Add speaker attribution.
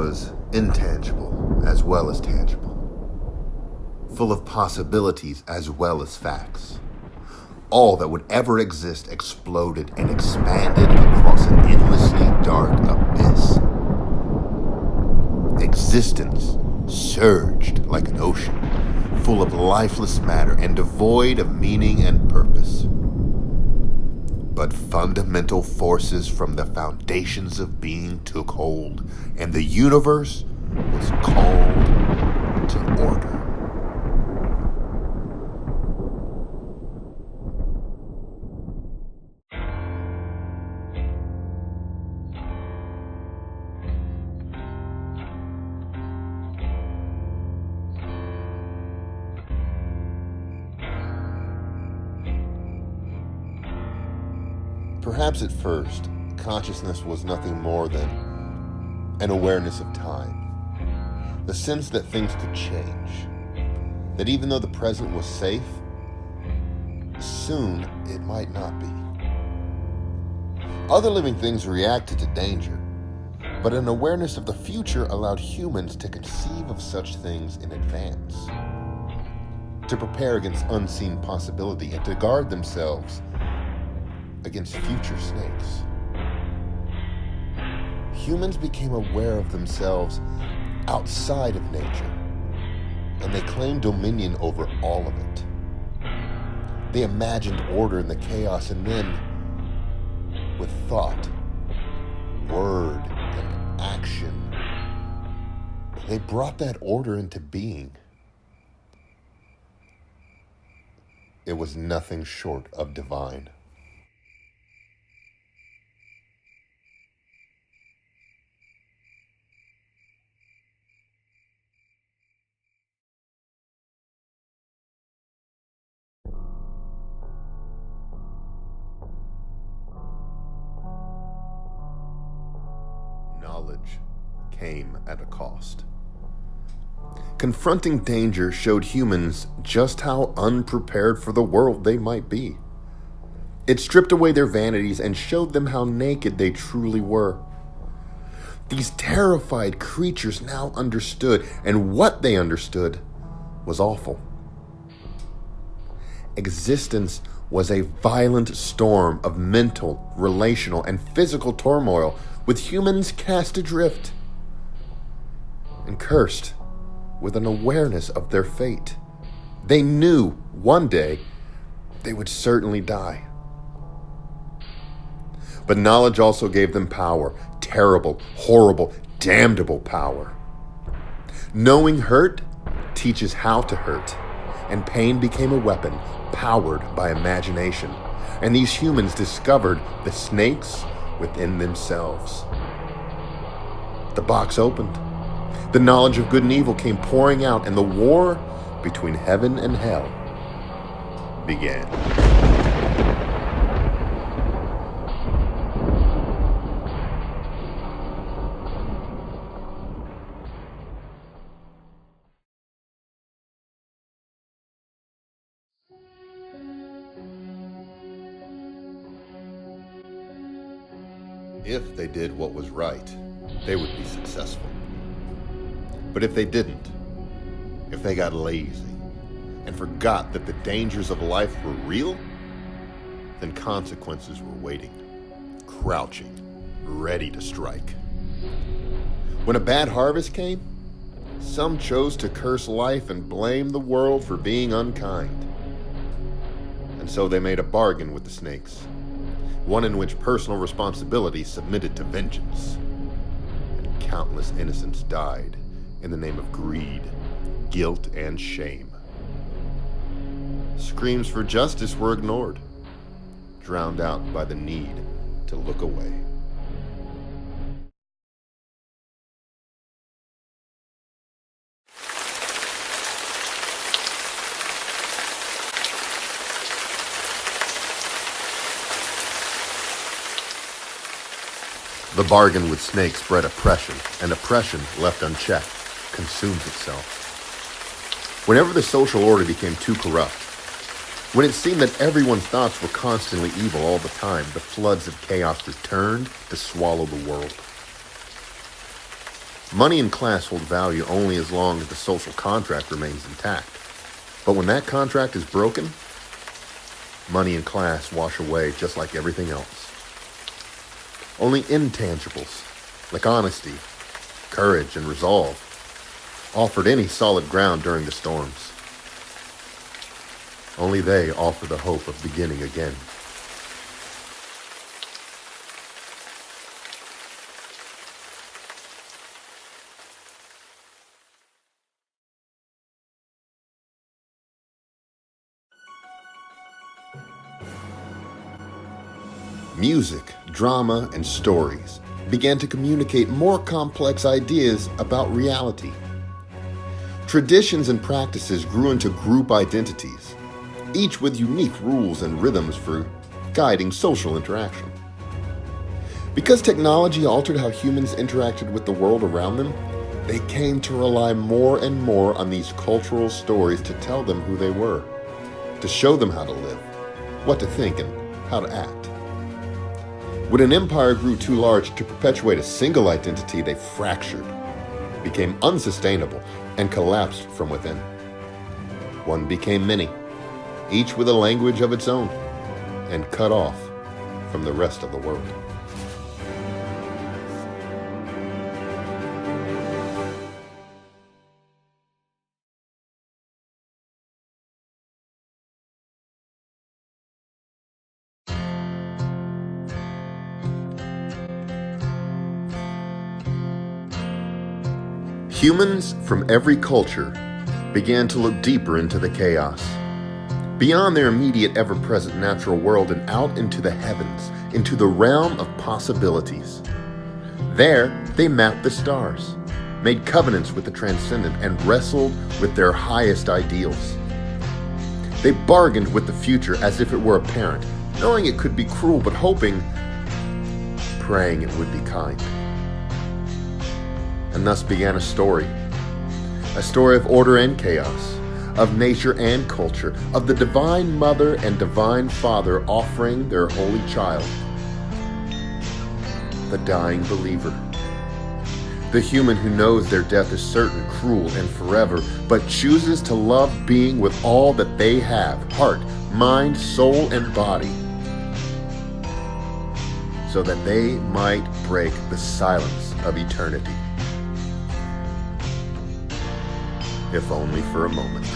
Speaker 1: was intangible as well as tangible, full of possibilities as well as facts. All that would ever exist exploded and expanded across an endlessly dark abyss. Existence surged like an ocean, full of lifeless matter and devoid of meaning and purpose. But fundamental forces from the foundations of being took hold, and the universe was called to order. Perhaps at first, consciousness was nothing more than an awareness of time, the sense that things could change, that even though the present was safe, soon it might not be. Other living things reacted to danger, but an awareness of the future allowed humans to conceive of such things in advance, to prepare against unseen possibility, and to guard themselves against future snakes. Humans became aware of themselves outside of nature, and they claimed dominion over all of it. They imagined order in the chaos, and then, with thought, word, and action, they brought that order into being. It was nothing short of divine. Knowledge came at a cost. Confronting danger showed humans just how unprepared for the world they might be. It stripped away their vanities and showed them how naked they truly were. These terrified creatures now understood, and what they understood was awful. Existence was a violent storm of mental, relational, and physical turmoil, with humans cast adrift and cursed with an awareness of their fate. They knew one day they would certainly die. But knowledge also gave them power, terrible, horrible, damnable power. Knowing hurt teaches how to hurt, and pain became a weapon powered by imagination. And these humans discovered the snakes within themselves. The box opened. The knowledge of good and evil came pouring out, and the war between heaven and hell began. If they did what was right, they would be successful. But if they didn't, if they got lazy and forgot that the dangers of life were real, then consequences were waiting, crouching, ready to strike. When a bad harvest came, some chose to curse life and blame the world for being unkind. And so they made a bargain with the snakes, one in which personal responsibility submitted to vengeance, and countless innocents died in the name of greed, guilt, and shame. Screams for justice were ignored, drowned out by the need to look away. The bargain with snakes bred oppression, and oppression, left unchecked, consumes itself. Whenever the social order became too corrupt, when it seemed that everyone's thoughts were constantly evil all the time, the floods of chaos returned to swallow the world. Money and class hold value only as long as the social contract remains intact. But when that contract is broken, money and class wash away just like everything else. Only intangibles, like honesty, courage, and resolve, offered any solid ground during the storms. Only they offer the hope of beginning again. Music, drama, and stories began to communicate more complex ideas about reality. Traditions and practices grew into group identities, each with unique rules and rhythms for guiding social interaction. Because technology altered how humans interacted with the world around them, they came to rely more and more on these cultural stories to tell them who they were, to show them how to live, what to think, and how to act. When an empire grew too large to perpetuate a single identity, they fractured, became unsustainable, and collapsed from within. One became many, each with a language of its own, and cut off from the rest of the world. Humans from every culture began to look deeper into the chaos, beyond their immediate ever-present natural world and out into the heavens, into the realm of possibilities. There, they mapped the stars, made covenants with the transcendent, and wrestled with their highest ideals. They bargained with the future as if it were a parent, knowing it could be cruel, but hoping, praying it would be kind. And thus began a story of order and chaos, of nature and culture, of the Divine Mother and Divine Father offering their holy child, the dying believer, the human who knows their death is certain, cruel, and forever, but chooses to love being with all that they have, heart, mind, soul, and body, so that they might break the silence of eternity. If only for a moment.